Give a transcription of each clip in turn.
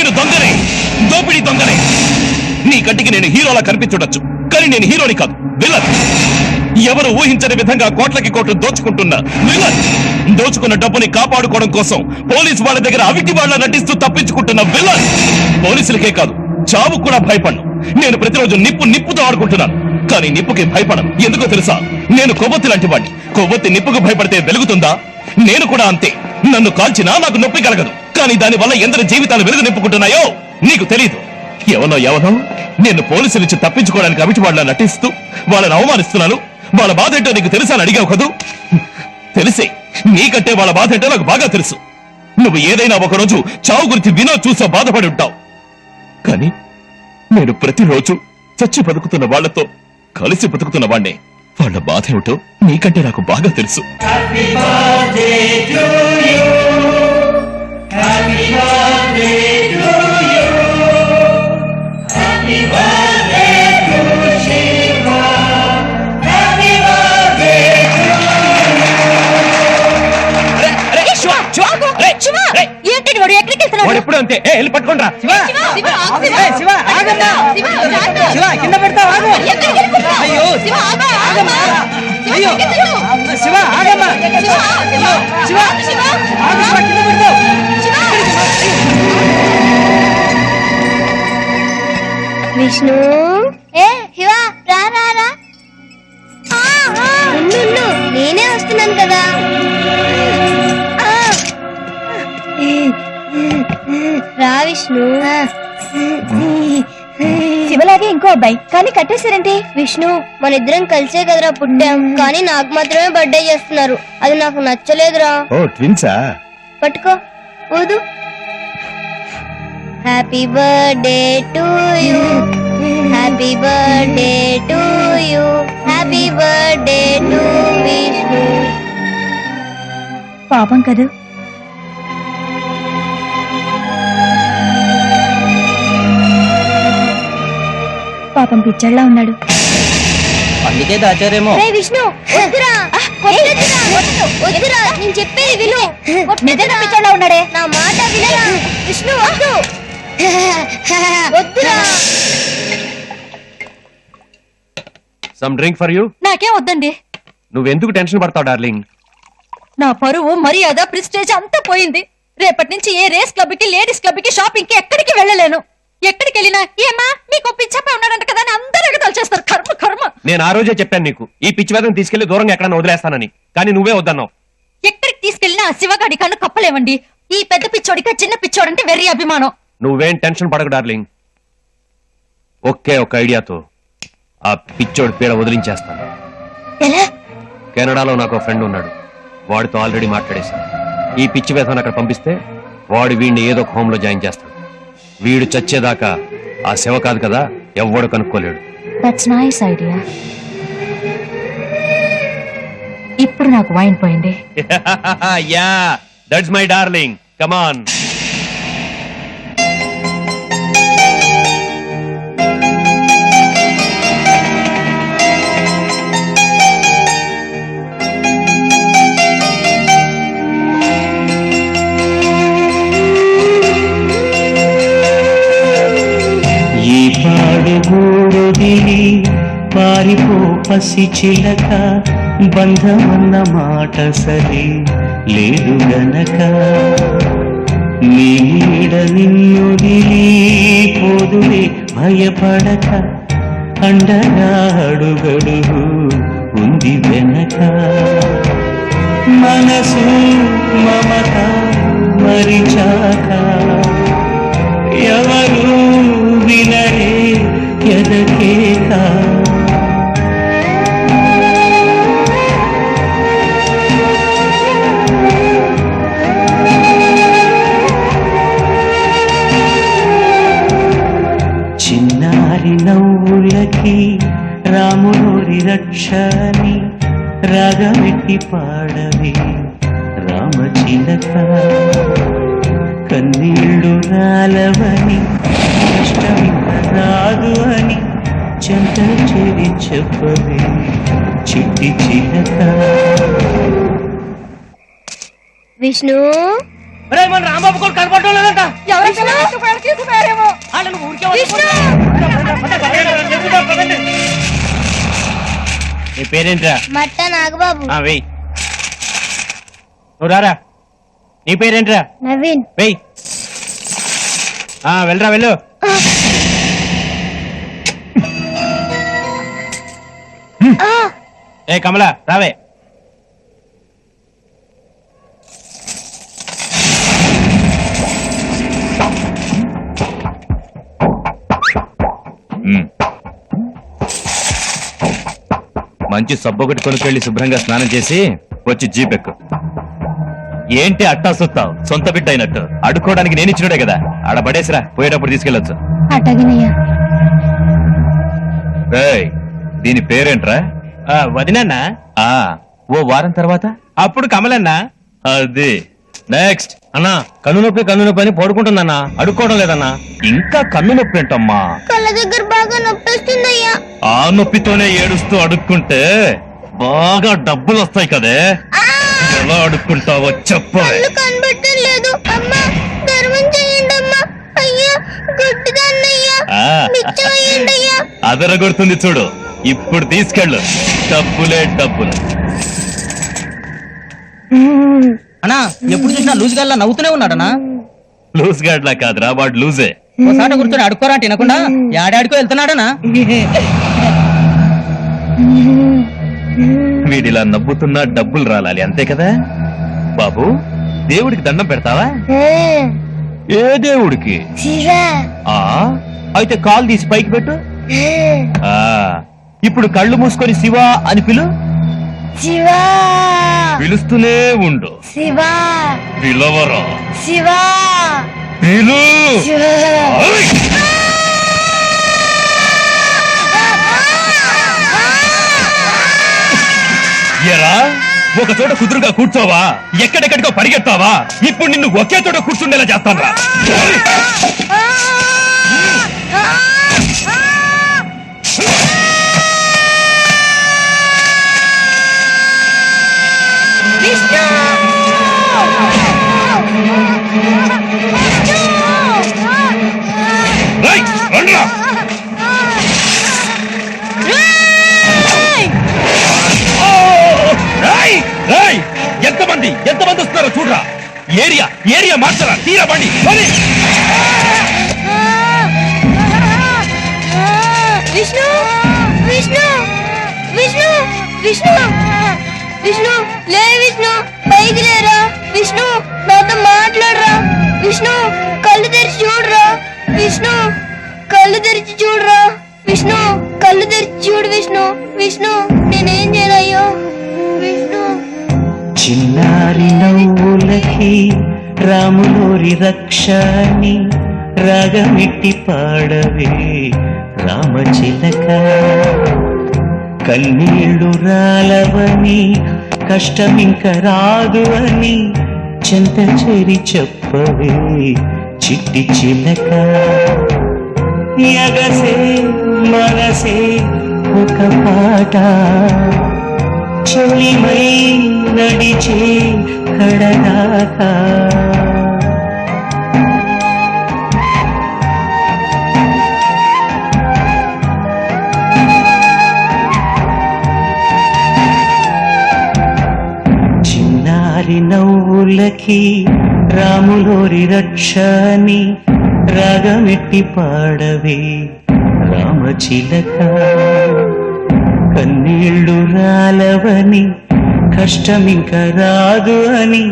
నేను దొంగనే, దోపిడీ దొంగనే. నీ కంటికి నేను హీరోలా కనిపించుండొచ్చు, కానీ నేను హీరోని కాదు, విలన్. ఎవరు ఊహించని విధంగా కోట్లకి కోట్లు దోచుకుంటున్న విలన్. దోచుకున్న డబ్బుని కాపాడుకోవడం కోసం పోలీసు వాళ్ళ దగ్గర అవిటి వాళ్ళ నటిస్తూ తప్పించుకుంటున్న విలన్. పోలీసులకే కాదు, చావు కూడా భయపడను. నేను ప్రతిరోజు నిప్పుతో ఆడుకుంటున్నాను, కానీ నిప్పుకి భయపడను. ఎందుకో తెలుసా? నేను కొవ్వొత్తి లాంటి వాడిని. కొవ్వొత్తి నిప్పుకు భయపడితే వెలుగుతుందా? నేను కూడా అంతే. నన్ను కాల్చినా నాకు నొప్పి కలగదు, కానీ దానివల్ల ఎందరి జీవితాలు వెలుగు నింపుకుంటున్నాయో నీకు తెలీదు. ఎవనో నేను పోలీసుల నుంచి తప్పించుకోవడానికి అవిటి వాళ్ళ నటిస్తూ వాళ్ళని అవమానిస్తున్నాను. వాళ్ళ బాధ ఏంటో నీకు తెలుసా అని అడిగావు కదూ? తెలిసే. నీకంటే వాళ్ళ బాధ ఏంటో నాకు బాగా తెలుసు. నువ్వు ఏదైనా ఒకరోజు చావు గురించి వినో చూసో బాధపడి ఉంటావు, కానీ నేను ప్రతిరోజు చచ్చి బతుకుతున్న వాళ్లతో కలిసి బతుకుతున్న వాణ్ణే. వాళ్ళ బాధ ఏమిటో నీకంటే నాకు బాగా తెలుసు. ఎప్పుడు అంతే. వెళ్ళి పట్టుకోండి. కింద పెడతావు. అయ్యో శివ ఆగమ్మా. శివ ఆగమ్మా. శివ కింద పెడతావు. విష్ణు శివ రా రా రా. నేనే వస్తున్నాను కదా. రా విష్ణు. శివలాగే ఇంకో అబ్బాయి, కానీ కట్టేశారంటే. విష్ణు, మన ఇద్దరం కలిసే కదరా పుట్టాం, కానీ నాకు మాత్రమే బర్త్డే చేస్తున్నారు. అది నాకు నచ్చలేదురా. ఓ ట్విన్సా? పట్టుకో, ఊదు. Happy birthday to you, happy birthday to you, happy birthday to Vishnu. పాపం కదా. పాపం పిచ్చర్లా ఉన్నాడు. అందుకే దాచారేమో. విష్ణు వద్దురా, వద్దురా, నేను చెప్పేది విను. నిజంగా పిచ్చర్లా ఉన్నాడే. నా మాట వినరా విష్ణు, వద్దు, వద్దురా. Some drink for you. నాకేం వద్దండి. నువ్వెందుకు టెన్షన్ పడతావు డార్లింగ్? నా పరువు, మర్యాద, ప్రెస్టేజ్ అంతా పోయింది. రేపటి నుంచి ఏ రేస్ క్లబ్ కి, లేడీస్ క్లబ్ కి, షాపింగ్ కి ఎక్కడికి వెళ్ళలేను. ఎక్కడికి వెళ్ళినా ఏమా మీకు పిచ్చప్ప ఉన్నాడంట కదా అని అందరూ ఎగతాలు చేస్తారు. కర్మ కర్మ. నేను ఆ రోజే చెప్పాను నీకు, ఈ పిచ్చి వేదం తీసుకెళ్లి దూరంగా ఎక్కడన్నా వదిలేస్తానని, కానీ నువ్వే వద్దన్నావు. ఎక్కడికి తీసుకెళ్లినా ఆ శివగాడి కన్ను కప్పలేవండి. ఈ పెద్ద పిచ్చోడికి చిన్న పిచ్చోడంటే వెర్రి అభిమానం. నువ్వేం టెన్షన్ పడకు డార్లింగ్. ఒకే ఒక ఐడియాతో ఆ పిచ్చోడి పీడ వదిలించేస్తాను. ఎలా? కెనడాలో నాకు ఫ్రెండ్ ఉన్నాడు, వాడితో ఆల్రెడీ మాట్లాడేశాను. ఈ పిచ్చి వేదాన్ని అక్కడ పంపిస్తే వాడు వీడిని ఏదో ఒక హోమ్ లో జాయిన్ చేస్తాడు. వీడు చచ్చేదాకా ఆ శివ కాదు కదా ఎవ్వడు కనుక్కోలేడు. That's nice idea. ఇప్పుడు నాకు వైన్ పోయింది. Yeah, that's my darling. Come on. పారిపో పసి చిలక, బంధమన్న మాట సరి లేదు గనక, నీడ నిన్నుదిలి పోదులే భయపడక, అండగా అడుగడుగు ఉంది వెనక, మనసు మమత మరిచాక ఎవరు వినరే ఎదకేక, చిన్నారి నవ్వులకి రాములోరి రక్షని రాగమెట్టి పాడవే రామచిలక, కన్నీళ్ళు రాలవని కష్టమింక రాదు అని చెంత చెరి చెప్పవే చిట్టి చిలక. విష్ణు, రాంబాబు కూడా కనపడటం లేదంట. నీ పేరేంట్రా? మట్ట నాగబాబు. వెయ్యి. నువ్వు రారా. నీ పేరేంట్రా? నవీన్. వెయ్యి. వెళ్ళరా వెళ్ళు. ఏ కమలా రావే. మంచి సబ్బు ఒకటి కొనుక్కెళ్ళి శుభ్రంగా స్నానం చేసి వచ్చి జీపెక్కు. ఏంటి అట్టా సుత్తావు? సొంత బిడ్డ అయినట్టు అడుక్కోవడానికి నేను ఇచ్చినడే కదా, ఆడ పడేసిరా, పోయేటప్పుడు తీసుకెళ్ళొచ్చు. అటగినయ్యా. రేయ్, దీని పేరేంట్రా? వదినన్నా. ఓ వారం తర్వాత అప్పుడు కమలన్నా. అది నెక్స్ట్. అన్నా కన్ను నొప్పి అని పడుకుంటుందన్నా, అడుక్కోవడం లేదన్నా. ఇంకా కన్ను నొప్పి ఏంటమ్మా? కళ్ళ దగ్గర బాగా నొప్పిస్తుందయ్యా. ఆ నొప్పితోనే ఏడుస్తూ అడుక్కుంటే బాగా డబ్బులు వస్తాయి కదే. ఎలా అడుక్కుంటావో చెప్పవే. కళ్ళు కనబట్టలేదు అమ్మా, ధర్మం చేయండి అమ్మా. అయ్యా గుడ్డిదాన్నయ్యా, నిత్యమయ్యండయ్యా. అదరగొడుతుంది చూడు, ఇప్పుడు తీసుకెళ్ళు. డబ్బులే డబ్బులు. అన్నా ఎప్పుడు చూసినా లూజ్ గల్లా నవ్వుతూనే ఉన్నాడనా. లూజ్ గాడ్లా కాదురా, వాడు లూజే. ఓసాట కూర్చొని అడుక్కోరా తినకుండా యాడాడికో వెళ్తున్నాడనా. వీడిలా నవ్వుతున్నా డబ్బులు రాలాలి, అంతే కదా. బాబు, దేవుడికి దండం పెడతావా? ఏ దేవుడికి? అయితే కాలు తీసి పైకి పెట్టు. ఇప్పుడు కళ్ళు మూసుకొని శివ అని పిలు. శివా. పిలుస్తూనే ఉండు. శివా. పిలవరా. శివా. పిలు. ఓయ్! ఎరా, ఒక చోట కుదురుగా కూర్చోవా? ఎక్కడెక్కడికో పరిగెత్తావా? ఇప్పుడు నిన్ను ఒకే చోట కూర్చుండేలా చేస్తాను. ఎంతమంది వస్తున్నారో చూడరా. ఏరియా మార్చరా, తీరా బండి. విష్ణు విష్ణు విష్ణు విష్ణు విష్ణు లే. విష్ణు పైకి లేరా. విష్ణు నాతో మాట్లాడరా. విష్ణు కళ్ళు తెరిచి చూడరా. విష్ణు కళ్ళు తెరిచి చూడరా. విష్ణు కళ్ళు తెరిచి చూడు. విష్ణు విష్ణు నేనేం చేయనయ్యో. విష్ణు. చిన్నారి నవ్వులకి రాములోరి రక్షని రాగమిట్టి పాడవే రామచిలక. కన్నీళ్లు రాలవని కష్టమింక రాదు అని చెంత చేరి చెప్పవే చిట్టి చిలక. ఎగసే మనసే ఒక పాట చెలిమై నడిచే కడదాకా. చిన్నారి నవ్వులకి రాములోరి రక్షని రాగమెట్టి పాడవే రామచిలక. కన్నీళ్లు రాలవని కష్టమింక రాదు అని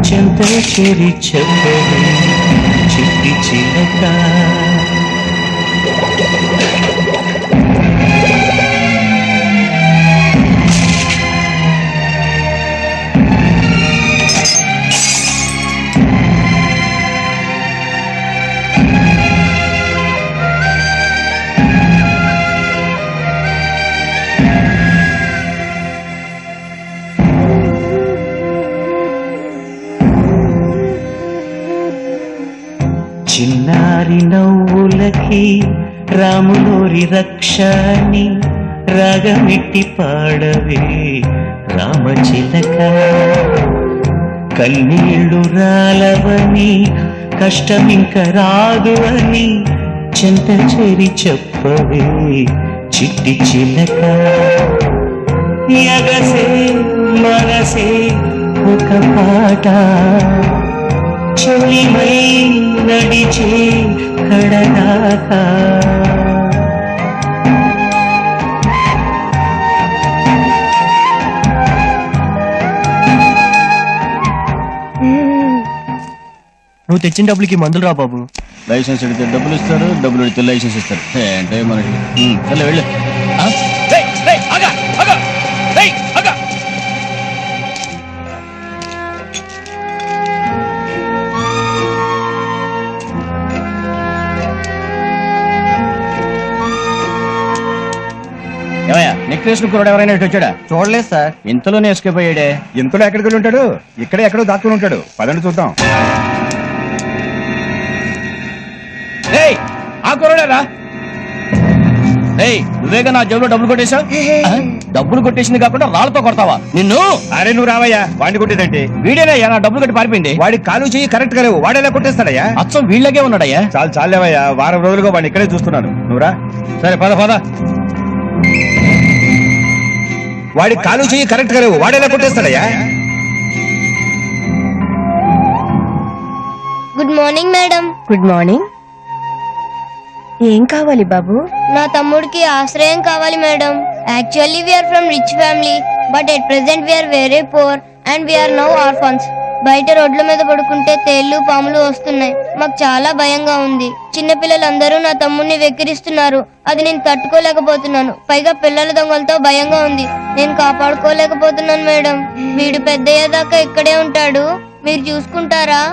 చెంత చేరి చెప్పవే చిట్టి చిలక. చిన్నారి నవ్వులకి రాములోరి రక్షని రాగమిట్టి పాడవే రామచిలక. కన్నీళ్లు రాలవని కష్టమింక రాదు అని చెంత చేరి చెప్పవే చిట్టి చిలక. ఎగసే మనసే ఒక పాట చెలిమై నడిచే కడదాకా నువ్వు తెచ్చిన డబ్బులకి మందులు రా బాబు. లైసెన్స్ అడిగితే డబ్బులు ఇస్తారు, డబ్బులు అడిగితే లైసెన్స్ ఇస్తారు. ఏంటే మనకి సరే వెళ్ళు. రేయ్, రేయ్, ఆగా, ఆగా, రేయ్, ఆగా. ఏమయ్యా నెక్లెస్ కుర్రాడు ఎవరైనా ఇటు వచ్చాడా? చూడలేదు సార్. ఇంతలోనే ఎస్కేప్ అయ్యాడే. ఇంతలో ఎక్కడికి వెళ్ళి ఉంటాడు? ఇక్కడే ఎక్కడో దాక్కుని ఉంటాడు. పదండి చూద్దాం. ఏయ్ ఆ కుర్రాడేరా? ఏయ్ నువ్వేగా నా జేబులో డబ్బులు కొట్టేశావు? డబ్బులు కొట్టేసింది కాకుండా రాళ్ళతో కొడతావా నిన్ను? అరే నువ్వు రావయ్యా, వాడిని కొట్టేదంటే. వీడేనయ్యా నా డబ్బులు కట్టి పారిపోయింది. వాడి కాలు చెయ్యి కరెక్ట్ గా లేవు, వాడేలా కొట్టేస్తాడయ్యా? అచ్చం వీళ్ళగే ఉన్నాడయ్యా. చాలు చాలేవయ్యా, వారం రోజులుగా వాడిని ఇక్కడే చూస్తున్నాను. నువ్వురా. సరే పద పద. వాడి కాలు చెయ్యి కరెక్ట్ గా లేవు, వాడేలా కొట్టేస్తాడయ్యా? Good morning madam. Good morning. ఏం కావాలి బాబు? నా తమ్ముడికి ఆశ్రయం కావాలి madam. Actually we are from rich family, but at present we are very poor and we are now orphans. బయట రోడ్ల మీద పడుకుంటే తేళ్లు పాములు వస్తున్నాయి. మాకు చాలా భయంగా ఉంది. చిన్నపిల్లలందరూ నా తమ్ముడిని వెక్కిరిస్తున్నారు. అది నేను తట్టుకోలేకపోతున్నాను. పైగా పిల్లల దొంగలతో భయంగా ఉంది. నేను కాపాడుకోలేకపోతున్నాను మేడం. వీడు పెద్దయ్యేదాకా ఇక్కడే ఉంటాడు. మీరు చూసుకుంటారా?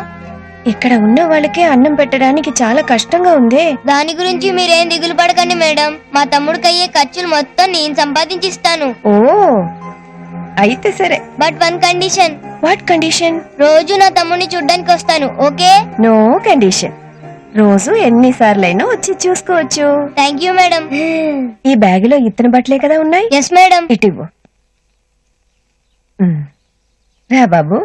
ఇక్కడ ఉన్న వాళ్ళకే అన్నం పెట్టడానికి చాలా కష్టంగా ఉందే. దాని గురించి మీరేం దిగులు పడకండి మేడం. మా తమ్ముడికి అయ్యే ఖర్చులు మొత్తం నేను సంపాదించిస్తాను. ఓ అయితే సరే. But one condition. What condition? రోజు నా తమ్ముడిని చూడ్డానికి వస్తాను, ఓకే? No condition. రోజు ఎన్నిసార్లైనా వచ్చి చూసుకోవచ్చు. Thank you madam. ఈ బ్యాగులో ఇత్తన బట్టలే కదా ఉన్నాయి. Yes madam. ఇటివ్వు. రా బాబు.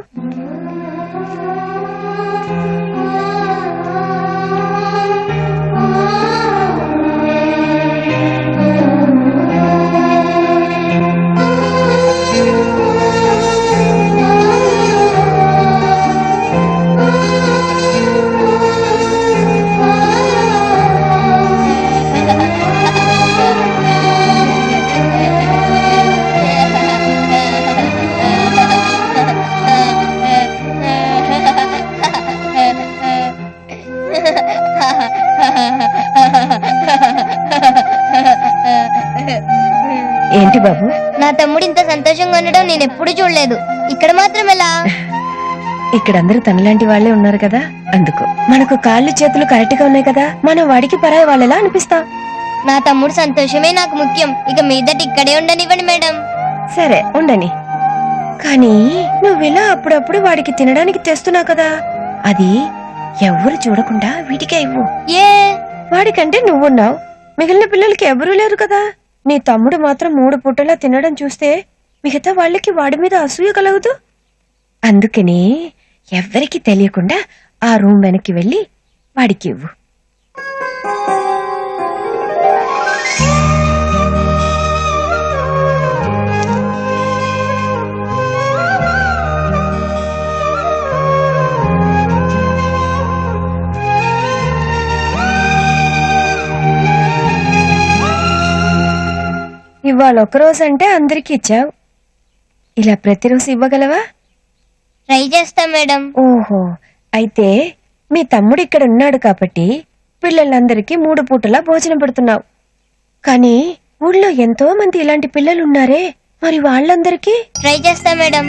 ఏంటి బాబు? నా తమ్ముడు ఇంత సంతోషంగా ఉండడం నేను ఎప్పుడు చూడలేదు. ఇక్కడ మాత్రం ఎలా? ఇక్కడ అందరూ తనలాంటి వాళ్లే ఉన్నారు కదా, అందుకు. మనకు కాళ్ళు చేతులు కరెక్ట్ గా ఉన్నాయి కదా, మనం వాడికి పరాయి వాళ్ళలా అనిపిస్తాం. నా తమ్ముడు సంతోషమే నాకు ముఖ్యం. ఇక మీదట ఇక్కడే ఉండనివ్వండి మేడం. సరే ఉండని. కానీ నువ్విలా అప్పుడప్పుడు వాడికి తినడానికి తెస్తున్నావు కదా, అది ఎవ్వరు చూడకుండా వీటికే ఇవ్వు. ఏ? వాడికంటే నువ్వున్నావు, మిగిలిన పిల్లలకి ఎవరూ లేరు కదా. నీ తమ్ముడు మాత్రం 3 పూటలా తినడం చూస్తే మిగతా వాళ్ళకి వాడి మీద అసూయ కలగదు. అందుకని ఎవ్వరికి తెలియకుండా ఆ రూమ్ వెనక్కి వెళ్ళి వాడికి ఇవ్వు. ఇవాళ ఒకరోజు అంటే అందరికి ఇచ్చావు, ఇలా ప్రతిరోజు ఇవ్వగలవా? ట్రై చేస్తా మేడం. ఓహో, అయితే మీ తమ్ముడు ఇక్కడ ఉన్నాడు కాబట్టి పిల్లలందరికీ 3 పూటలా భోజనం పెడుతున్నావు. కానీ ఊళ్ళో ఎంతో మంది ఇలాంటి పిల్లలున్నారే, మరి వాళ్ళందరికీ? ట్రై చేస్తా మేడం.